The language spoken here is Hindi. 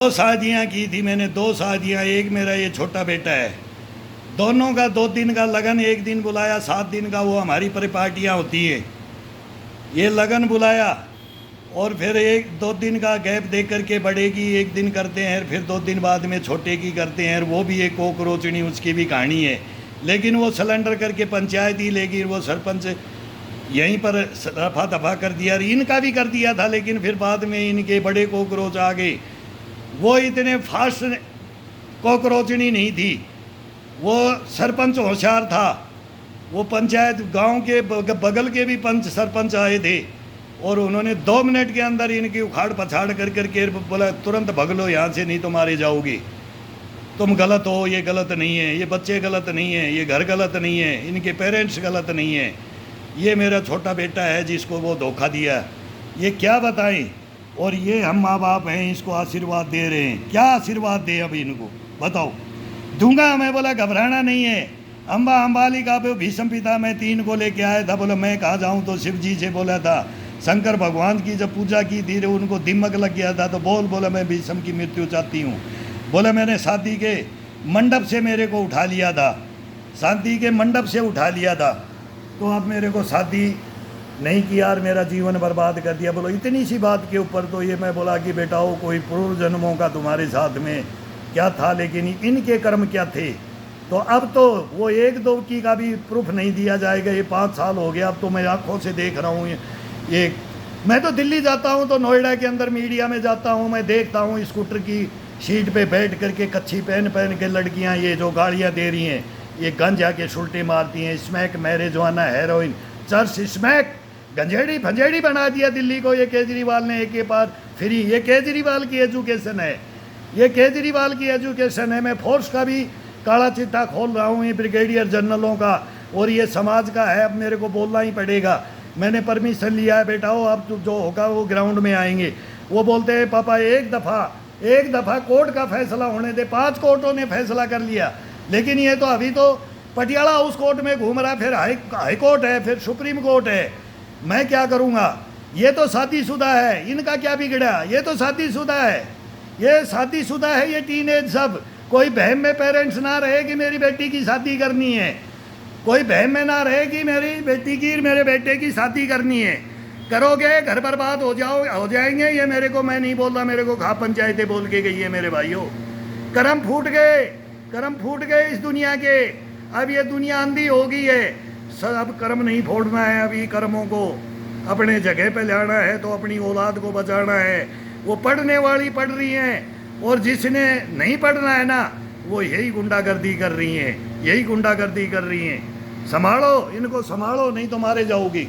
दो शादियाँ की थी मैंने, दो शादियाँ। एक मेरा ये छोटा बेटा है, दोनों का 2 दिन का लगन, एक दिन बुलाया, 7 दिन का वो हमारी परिपाटियाँ होती हैं, ये लगन बुलाया और फिर 1-2 दिन का गैप दे करके बड़े की एक दिन करते हैं, फिर 2 दिन बाद में छोटे की करते हैं। वो भी एक कोकरोचनी, उसकी भी कहानी है। लेकिन वो सिलेंडर करके पंचायत ही लेगी, वो सरपंच यहीं पर रफा दफा कर दिया। इनका भी कर दिया था, लेकिन फिर बाद में इनके बड़े कोकरोच आ गए। वो इतने फास्ट कॉकरोचनी नहीं थी, वो सरपंच होशियार था। वो पंचायत गांव के बगल के भी पंच सरपंच आए थे और उन्होंने 2 मिनट के अंदर इनकी उखाड़ पछाड़ कर करके बोला, तुरंत भग लो यहाँ से, नहीं तो मारे जाओगे, तुम गलत हो, ये गलत नहीं है, ये बच्चे गलत नहीं है, ये घर गलत नहीं है, इनके पेरेंट्स गलत नहीं है, ये मेरा छोटा बेटा है जिसको वो धोखा दिया। ये क्या बताएं। और ये हम माँ बाप हैं, इसको आशीर्वाद दे रहे हैं, क्या आशीर्वाद दे अब इनको बताओ। दूंगा मैं, बोला घबराना नहीं है। अंबाली का भीष्म पिता मैं 3 को लेके आया था, बोला मैं कहाँ जाऊँ, तो शिव जी से बोला था। शंकर भगवान की जब पूजा की थी, उनको दिमक लग गया था, तो बोला मैं भीष्म की मृत्यु चाहती हूँ। बोला मैंने शादी के मंडप से मेरे को उठा लिया था, शादी के मंडप से उठा लिया था, तो अब मेरे को शादी नहीं किया और मेरा जीवन बर्बाद कर दिया। बोलो इतनी सी बात के ऊपर तो ये मैं बोला कि बेटा हो, कोई पूर्व जन्मों का तुम्हारे साथ में क्या था, लेकिन इनके कर्म क्या थे। तो अब तो वो 1-2 की का भी प्रूफ नहीं दिया जाएगा। ये 5 साल हो गया, अब तो मैं आँखों से देख रहा हूँ। ये मैं तो दिल्ली जाता हूँ तो नोएडा के अंदर मीडिया में जाता हूँ, मैं देखता हूँ स्कूटर की सीट पे बैठ करके कच्छी पहन के लड़कियाँ ये जो गाड़ियाँ दे रही हैं, ये गंजा के सुल्टे मारती हैं। स्मैक मैरिजुआना, हेरोइन, चर्च स्मैक, गंजेड़ी फंजेड़ी बना दिया दिल्ली को ये केजरीवाल ने एक के बाद फ्री। ये केजरीवाल की एजुकेशन है, ये केजरीवाल की एजुकेशन है। मैं फोर्स का भी काला चिट्ठा खोल रहा हूँ, ये ब्रिगेडियर जनरलों का, और ये समाज का है। अब मेरे को बोलना ही पड़ेगा, मैंने परमिशन लिया है बेटा हो, अब जो होगा वो ग्राउंड में आएंगे। वो बोलते हैं पापा एक दफ़ा कोर्ट का फैसला होने दे। 5 कोर्टों ने फैसला कर लिया, लेकिन ये तो अभी तो पटियाला हाउस कोर्ट में घूम रहा, फिर हाई कोर्ट है, फिर सुप्रीम कोर्ट है। मैं क्या करूँगा। ये तो शादीशुदा है, इनका क्या बिगड़ा, ये तो शादीशुदा है, ये शादीशुदा है, ये टीनेज सब। कोई बहम में पेरेंट्स ना रहे कि मेरी बेटी की शादी करनी है, कोई बहम में ना रहे कि मेरी बेटी की मेरे बेटे की शादी करनी है। करोगे घर बर्बाद हो जाएंगे। ये मेरे को, मैं नहीं बोल रहा, मेरे को खा पंचायतें बोल के गई है मेरे भाइयों। कर्म फूट गए इस दुनिया के। अब ये दुनिया अंधी हो गई है। अब कर्म नहीं फोड़ना है, अभी कर्मों को अपने जगह पे लाना है, तो अपनी औलाद को बचाना है। वो पढ़ने वाली पढ़ रही हैं, और जिसने नहीं पढ़ना है ना, वो यही गुंडागर्दी कर रही हैं। संभालो इनको, संभालो, नहीं तो मारे जाओगी।